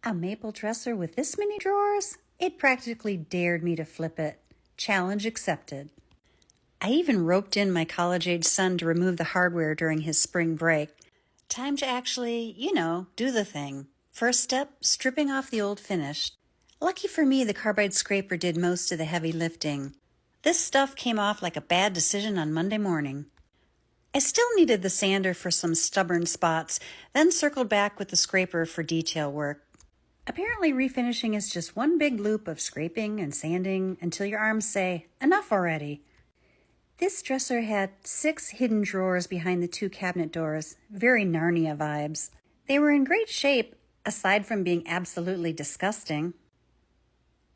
A maple dresser with this many drawers? It practically dared me to flip it. Challenge accepted. I even roped in my college-age son to remove the hardware during his spring break. Time to actually, do the thing. First step, stripping off the old finish. Lucky for me, the carbide scraper did most of the heavy lifting. This stuff came off like a bad decision on Monday morning. I still needed the sander for some stubborn spots, then circled back with the scraper for detail work. Apparently, refinishing is just one big loop of scraping and sanding until your arms say, enough already. This dresser had 6 hidden drawers behind the 2 cabinet doors, very Narnia vibes. They were in great shape, aside from being absolutely disgusting.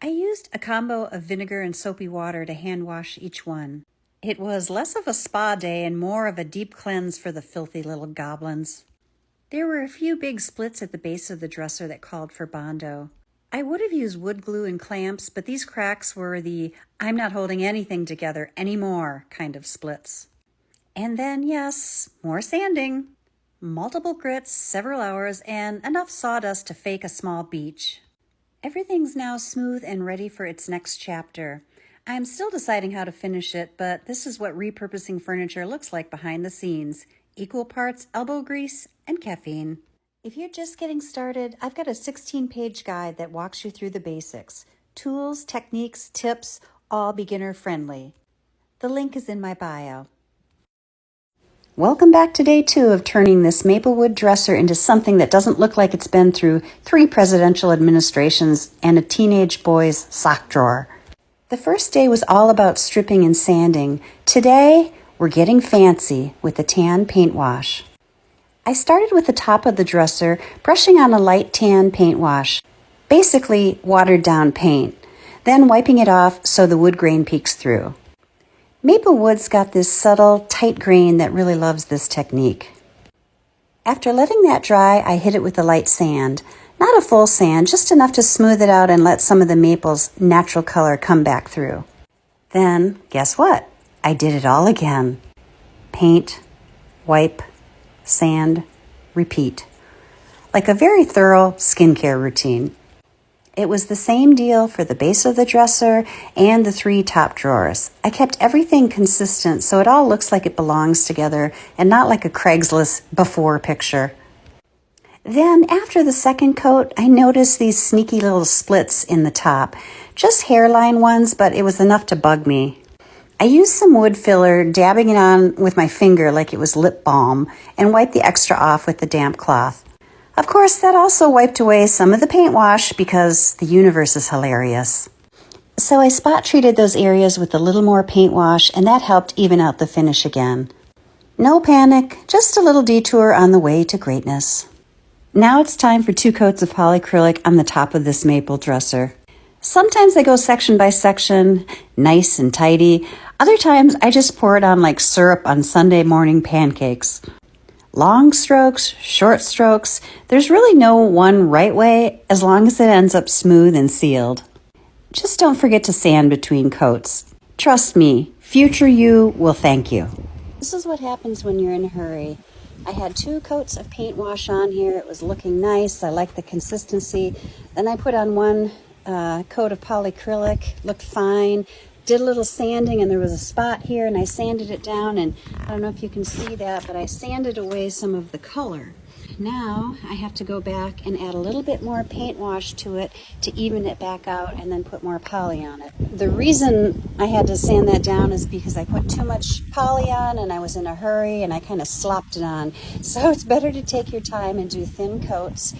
I used a combo of vinegar and soapy water to hand wash each one. It was less of a spa day and more of a deep cleanse for the filthy little goblins. There were a few big splits at the base of the dresser that called for Bondo. I would have used wood glue and clamps, but these cracks were the I'm not holding anything together anymore kind of splits. And then, yes, more sanding. Multiple grits, several hours, and enough sawdust to fake a small beach. Everything's now smooth and ready for its next chapter. I am still deciding how to finish it, but this is what repurposing furniture looks like behind the scenes. Equal parts elbow grease and caffeine. If you're just getting started, I've got a 16-page guide that walks you through the basics. Tools, techniques, tips, all beginner-friendly. The link is in my bio. Welcome back to day 2 of turning this maplewood dresser into something that doesn't look like it's been through 3 presidential administrations and a teenage boy's sock drawer. The first day was all about stripping and sanding. Today, we're getting fancy with the tan paint wash. I started with the top of the dresser, brushing on a light tan paint wash, basically watered down paint, then wiping it off so the wood grain peeks through. Maple wood's got this subtle, tight grain that really loves this technique. After letting that dry, I hit it with a light sand. Not a full sand, just enough to smooth it out and let some of the maple's natural color come back through. Then, guess what? I did it all again. Paint, wipe, sand, repeat. Like a very thorough skincare routine. It was the same deal for the base of the dresser and the 3 top drawers. I kept everything consistent so it all looks like it belongs together and not like a Craigslist before picture. Then after the second coat, I noticed these sneaky little splits in the top. Just hairline ones, but it was enough to bug me. I used some wood filler, dabbing it on with my finger like it was lip balm, and wiped the extra off with the damp cloth. Of course, that also wiped away some of the paint wash because the universe is hilarious. So I spot treated those areas with a little more paint wash, and that helped even out the finish again. No panic, just a little detour on the way to greatness. Now it's time for 2 coats of polyacrylic on the top of this maple dresser. Sometimes I go section by section, nice and tidy. Other times I just pour it on like syrup on Sunday morning pancakes. Long strokes, short strokes, there's really no one right way as long as it ends up smooth and sealed. Just don't forget to sand between coats. Trust me, future you will thank you. This is what happens when you're in a hurry. I had 2 coats of paint wash on here. It was looking nice. I liked the consistency. Then I put on 1 coat of polyacrylic, looked fine. Did a little sanding and there was a spot here and I sanded it down, and I don't know if you can see that, but I sanded away some of the color. Now I have to go back and add a little bit more paint wash to it to even it back out and then put more poly on it. The reason I had to sand that down is because I put too much poly on and I was in a hurry and I kind of slopped it on. So it's better to take your time and do thin coats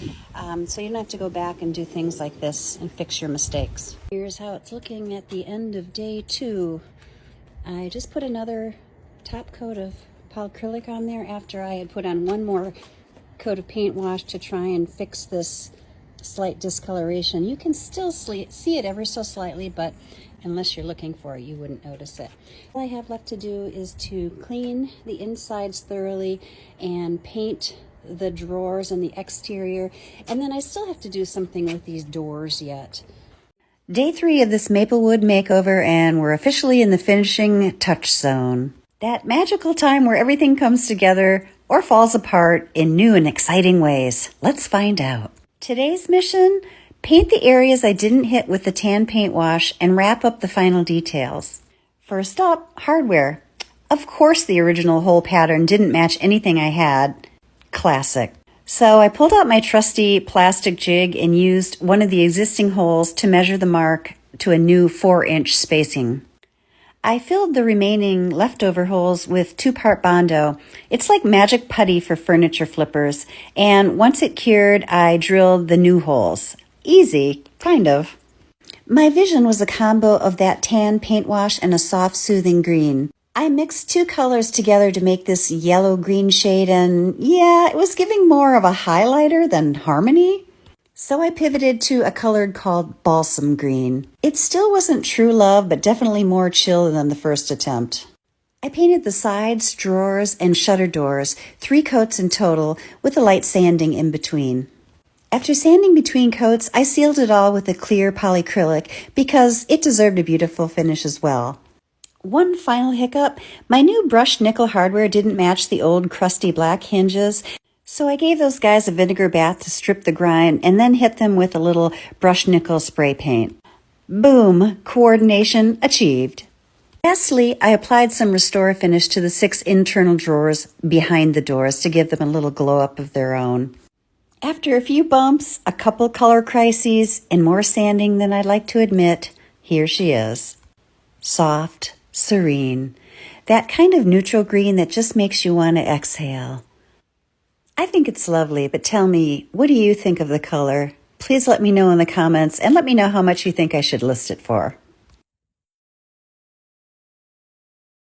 so you don't have to go back and do things like this and fix your mistakes. Here's how it's looking at the end of day 2. I just put another top coat of polyacrylic on there after I had put on 1 more coat of paint wash to try and fix this slight discoloration. You can still see it ever so slightly, but unless you're looking for it, you wouldn't notice it. All I have left to do is to clean the insides thoroughly and paint the drawers and the exterior, and then I still have to do something with these doors yet. Day 3 of this Maplewood makeover, and we're officially in the finishing touch zone. That magical time where everything comes together or falls apart in new and exciting ways. Let's find out. Today's mission: paint the areas I didn't hit with the tan paint wash and wrap up the final details. First up, hardware. Of course the original hole pattern didn't match anything I had. Classic. So I pulled out my trusty plastic jig and used one of the existing holes to measure the mark to a new 4-inch spacing. I filled the remaining leftover holes with 2-part Bondo. It's like magic putty for furniture flippers, and once it cured, I drilled the new holes. Easy, kind of. My vision was a combo of that tan paint wash and a soft, soothing green. I mixed 2 colors together to make this yellow-green shade, and yeah, it was giving more of a highlighter than harmony. So I pivoted to a color called balsam green. It still wasn't true love, but definitely more chill than the first attempt. I painted the sides, drawers, and shutter doors, 3 coats in total, with a light sanding in between. After sanding between coats, I sealed it all with a clear polyacrylic because it deserved a beautiful finish as well. One final hiccup: my new brushed nickel hardware didn't match the old crusty black hinges, so I gave those guys a vinegar bath to strip the grime and then hit them with a little brushed nickel spray paint. Boom! Coordination achieved. Lastly, I applied some Restore finish to the 6 internal drawers behind the doors to give them a little glow up of their own. After a few bumps, a couple color crises, and more sanding than I'd like to admit, here she is. Soft, serene, that kind of neutral green that just makes you want to exhale. I think it's lovely, but tell me, what do you think of the color? Please let me know in the comments and let me know how much you think I should list it for.